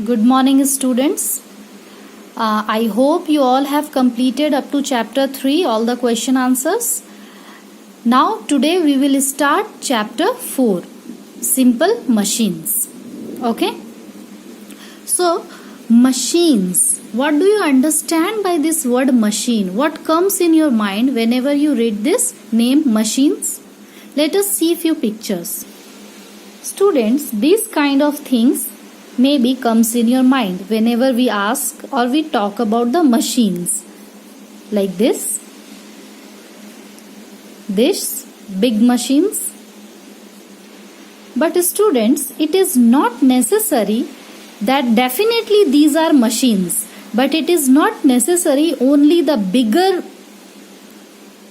Good morning, students. I hope you all have completed up to chapter 3 all the question answers. Now, today we will start chapter 4, Simple Machines. Okay? So, machines. What do you understand by this word machine? What comes in your mind whenever you read this name machines? Let us see few pictures. Students, these kind of things maybe comes in your mind whenever we ask or we talk about the machines, like this big machines. But students, it is not necessary that definitely these are machines, but it is not necessary only the bigger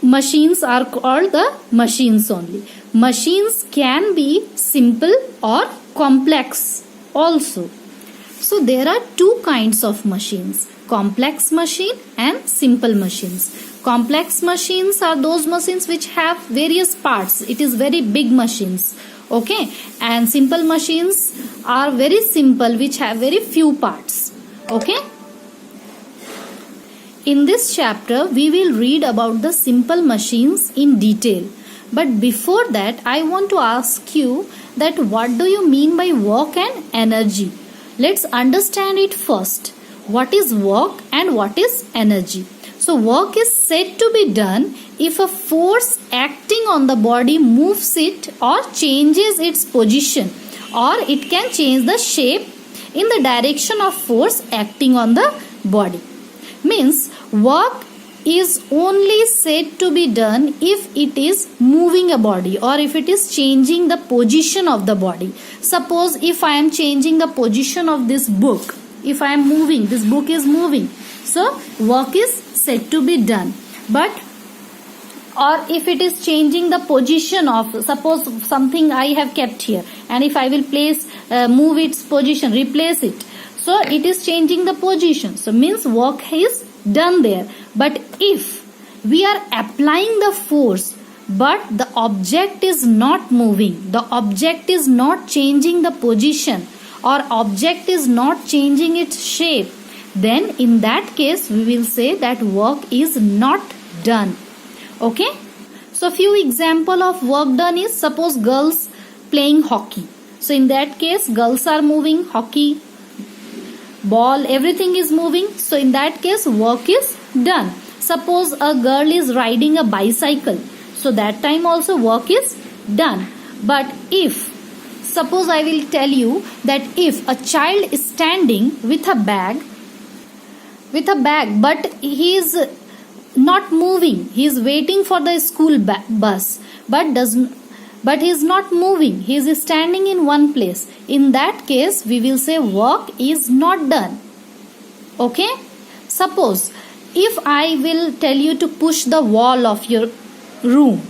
machines are called the machines only. Machines can be simple or complex also. So there are two kinds of machines, complex machine and simple machines. Complex machines are those machines which have various parts. It is very big machines. Okay, and simple machines are very simple which have very few parts. Okay. In this chapter we will read about the simple machines in detail. But before that, I want to ask you that what do you mean by work and energy? Let's understand it first. What is work and what is energy? So work is said to be done if a force acting on the body moves it or changes its position, or it can change the shape in the direction of force acting on the body. Means work is only said to be done if it is moving a body or if it is changing the position of the body. Suppose if I am changing the position of this book, if I am moving, this book is moving. So work is said to be done. But or if it is changing the position of, suppose something I have kept here, and if I will move its position, replace it. So it is changing the position. So means work is done there. But if we are applying the force but the object is not moving, the object is not changing the position, or object is not changing its shape, then in that case we will say that work is not done. Okay? So few example of work done is, suppose girls playing hockey. So in that case girls are moving, hockey ball, everything is moving. So in that case work is done. Suppose a girl is riding a bicycle. So that time also work is done. But if, suppose I will tell you that if a child is standing with a bag but he is not moving, he is waiting for the school bus but he is not moving, he is standing in one place. In that case we will say work is not done. Okay? Suppose if I will tell you to push the wall of your room,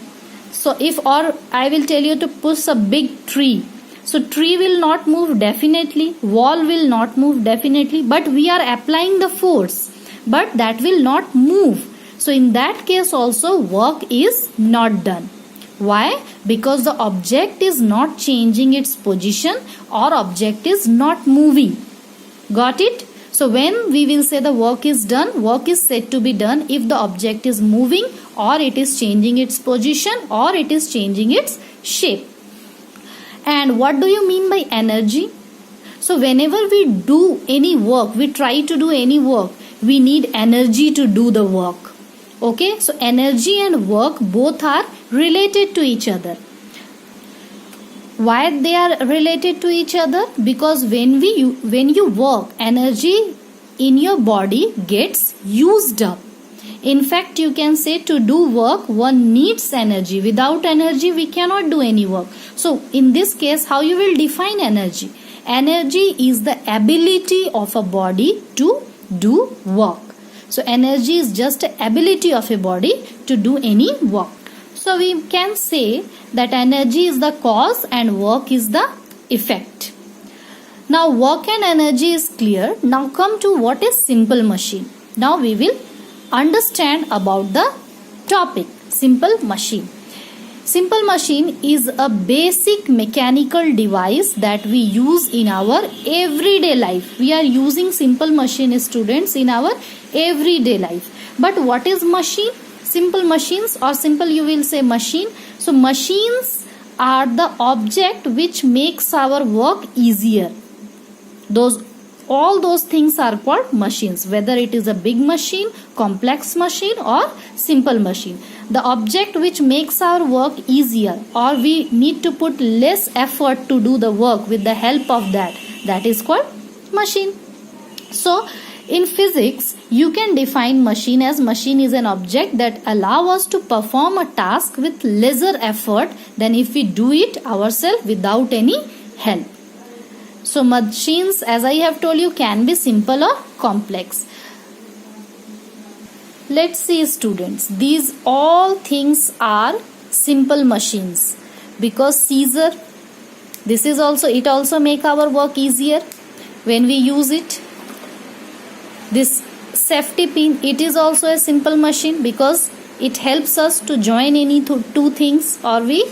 so or I will tell you to push a big tree, so tree will not move definitely, wall will not move definitely, but we are applying the force, but that will not move. So in that case also work is not done. Why? Because the object is not changing its position or object is not moving. Got it? So when we will say the work is done, work is said to be done if the object is moving or it is changing its position or it is changing its shape. And what do you mean by energy? So whenever we do any work, we try to do any work, we need energy to do the work. Okay, so energy and work both are related to each other. Why they are related to each other? Because when you work, energy in your body gets used up. In fact, you can say to do work, one needs energy. Without energy, we cannot do any work. So in this case, how you will define energy? Energy is the ability of a body to do work. So energy is just the ability of a body to do any work. So we can say that energy is the cause and work is the effect. Now work and energy is clear. Now come to what is simple machine. Now we will understand about the topic simple machine. Simple machine is a basic mechanical device that we use in our everyday life. We are using simple machine, students, in our everyday life. But what is machine? Simple machines, or simple you will say machine. So machines are the object which makes our work easier. All those things are called machines, whether it is a big machine, complex machine, or simple machine. The object which makes our work easier, or we need to put less effort to do the work with the help of that is called machine. So in physics, you can define machine as machine is an object that allow us to perform a task with lesser effort than if we do it ourselves without any help. So machines, as I have told you, can be simple or complex. Let's see, students, these all things are simple machines, because scissor, it also make our work easier when we use it. This safety pin, it is also a simple machine because it helps us to join any two things, or we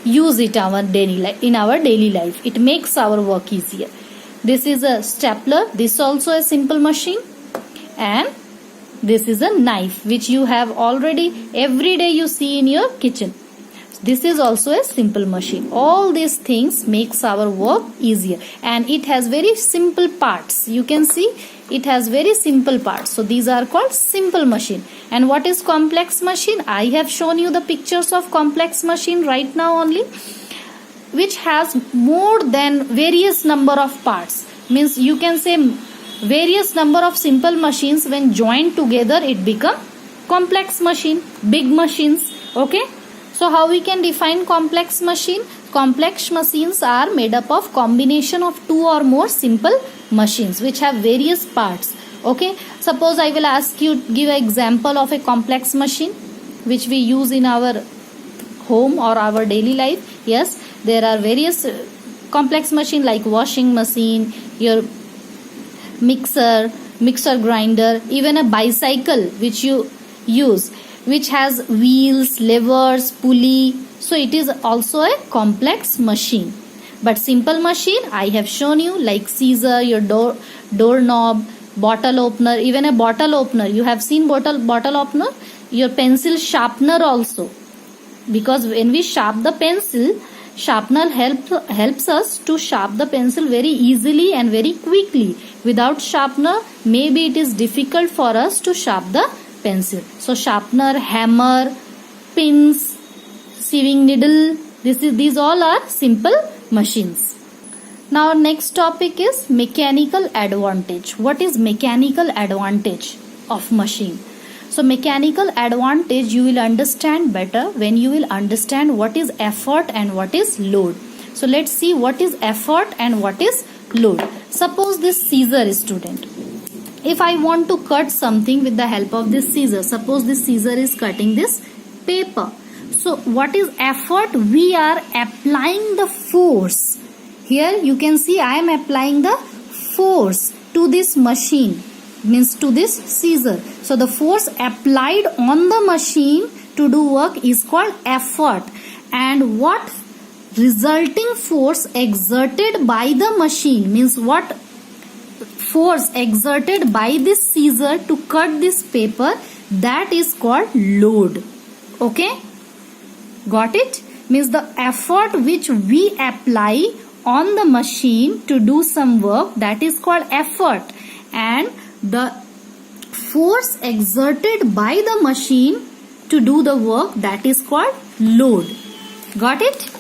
use it in our daily life. It makes our work easier. This is a stapler. This is also a simple machine. And this is a knife, which you have already every day you see in your kitchen. This is also a simple machine. All these things makes our work easier, and it has very simple parts. You can see it has very simple parts. So these are called simple machine. And what is complex machine? I have shown you the pictures of complex machine right now only, which has more than various number of parts. Means you can say various number of simple machines, when joined together it become complex machine, big machines. Okay. So how we can define complex machine? Complex machines are made up of combination of two or more simple machines which have various parts. Okay. Suppose I will ask you, give an example of a complex machine which we use in our home or our daily life. Yes, there are various complex machine like washing machine, your mixer grinder, even a bicycle which you use, which has wheels, levers, pulley. So it is also a complex machine. But simple machine, I have shown you, like scissor, your doorknob, bottle opener, even a bottle opener. You have seen bottle opener, your pencil sharpener also. Because when we sharp the pencil, sharpener helps us to sharp the pencil very easily and very quickly. Without sharpener, maybe it is difficult for us to sharp the pencil. So sharpener, hammer, pins, sieving needle, these all are simple machines. Now next topic is mechanical advantage. What is mechanical advantage of machine? So mechanical advantage you will understand better when you will understand what is effort and what is load. So let's see what is effort and what is load. Suppose this scissor, student. If I want to cut something with the help of this scissor, suppose this scissor is cutting this paper. So what is effort? We are applying the force. Here you can see I am applying the force to this machine, means to this scissor. So the force applied on the machine to do work is called effort. And what resulting force exerted by the machine, means what force exerted by this scissor to cut this paper, that is called load. Okay, got it? Means the effort which we apply on the machine to do some work, that is called effort. And the force exerted by the machine to do the work, that is called load. Got it?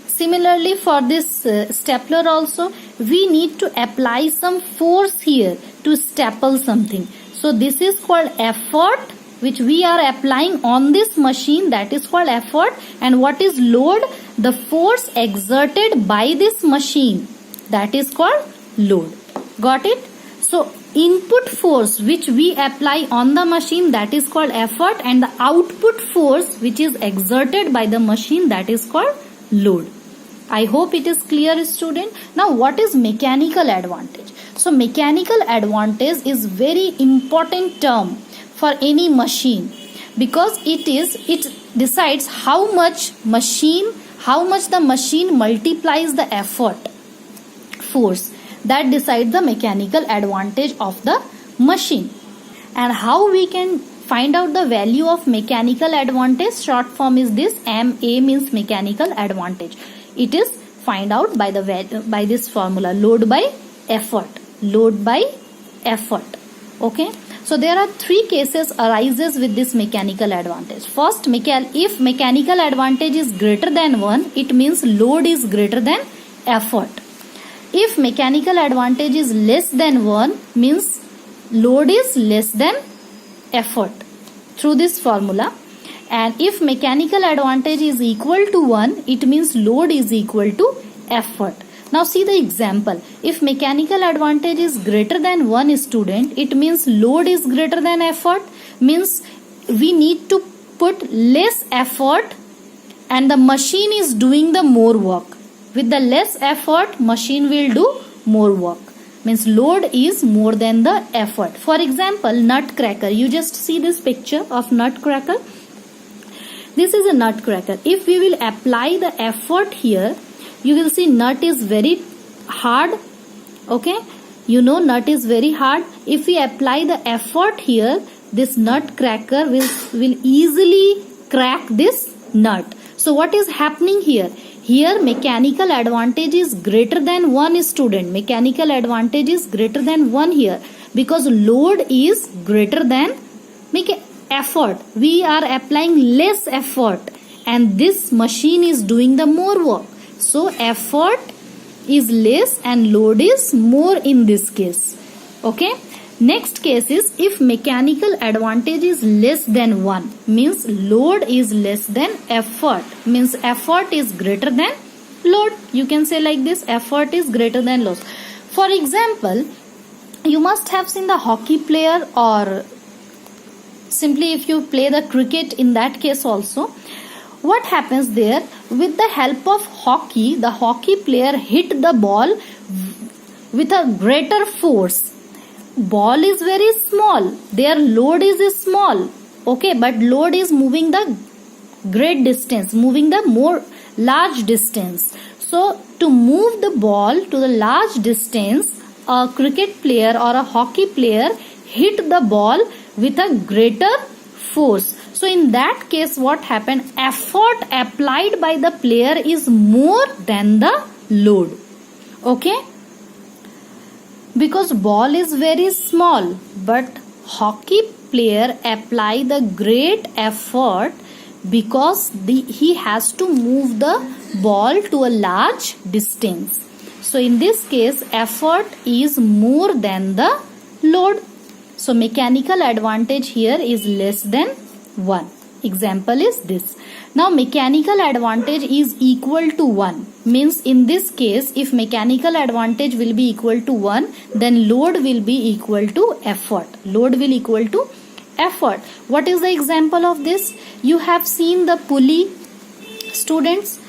Similarly, for this stapler also, we need to apply some force here to staple something. So this is called effort which we are applying on this machine, that is called effort. And what is load? The force exerted by this machine, that is called load. Got it? So input force which we apply on the machine, that is called effort, and the output force which is exerted by the machine, that is called load. I hope it is clear, student. Now what is mechanical advantage? So mechanical advantage is very important term for any machine. because it decides how much the machine multiplies the effort force. That decides the mechanical advantage of the machine. And how we can find out the value of mechanical advantage? Short form is this, MA means mechanical advantage. It is find out by this formula, load by effort. Okay, so there are three cases arises with this mechanical advantage. First, if mechanical advantage is greater than 1, it means load is greater than effort. If mechanical advantage is less than 1, means load is less than effort, through this formula. And if mechanical advantage is equal to 1, it means load is equal to effort. Now see the example. If mechanical advantage is greater than 1 student, it means load is greater than effort, means we need to put less effort and the machine is doing the more work. With the less effort, machine will do more work. Means load is more than the effort. For example, nutcracker. You just see this picture of nutcracker. This is a nutcracker. If we will apply the effort here, you will see nut is very hard. Okay, you know nut is very hard. If we apply the effort here, this nutcracker will easily crack this nut. So what is happening here? Here mechanical advantage is greater than 1 student. Mechanical advantage is greater than 1 here, because load is greater than effort. We are applying less effort and this machine is doing the more work. So effort is less and load is more in this case. Okay. Next case is if mechanical advantage is less than 1, means load is less than effort, means effort is greater than load. You can say like this, effort is greater than load. For example, you must have seen the hockey player, or simply if you play the cricket, in that case also. What happens there? With the help of hockey, the hockey player hit the ball with a greater force. Ball is very small, their load is small, okay, but load is moving the great distance, moving the more large distance. So to move the ball to the large distance, a cricket player or a hockey player hit the ball with a greater force. So in that case, what happened? Effort applied by the player is more than the load. Okay, because ball is very small, but hockey player apply the great effort because he has to move the ball to a large distance. So in this case, effort is more than the load. So mechanical advantage here is less than 1. Example is this. Now mechanical advantage is equal to 1, means in this case, if mechanical advantage will be equal to 1, then load will be equal to effort. Load will equal to effort. What is the example of this? You have seen the pulley. Students,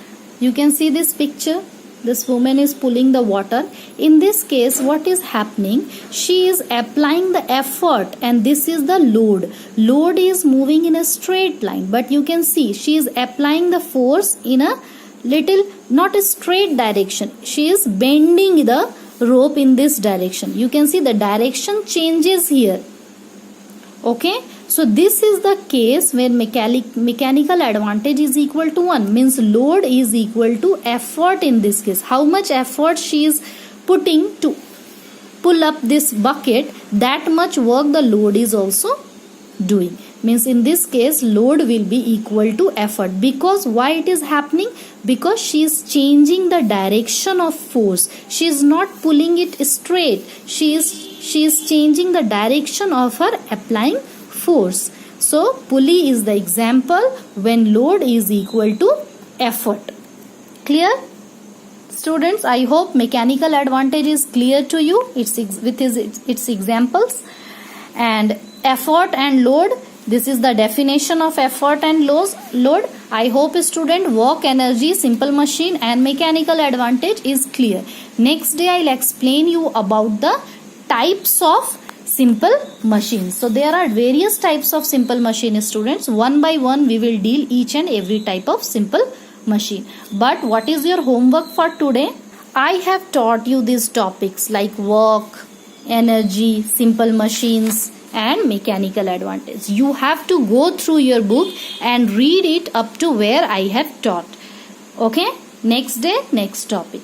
you can see this picture. This woman is pulling the water. In this case, what is happening? She is applying the effort and this is the load. Load is moving in a straight line, but you can see she is applying the force in a little, not a straight direction. She is bending the rope in this direction. You can see the direction changes here. Okay, so this is the case where mechanical advantage is equal to 1, means load is equal to effort in this case. How much effort she is putting to pull up this bucket, that much work the load is also doing. Means in this case, load will be equal to effort. Because why it is happening? Because she is changing the direction of force. She is not pulling it straight. She is changing the direction of her applying force. So pulley is the example when load is equal to effort. Clear? Students, I hope mechanical advantage is clear to you. With its examples. And effort and load, this is the definition of effort and load. I hope student work energy, simple machine and mechanical advantage is clear. Next day I will explain you about the types of simple machines. So there are various types of simple machine, students. One by one we will deal each and every type of simple machine. But what is your homework for today? I have taught you these topics like work, energy, simple machines and mechanical advantage. You have to go through your book and read it up to where I have taught. Okay, next day, next topic.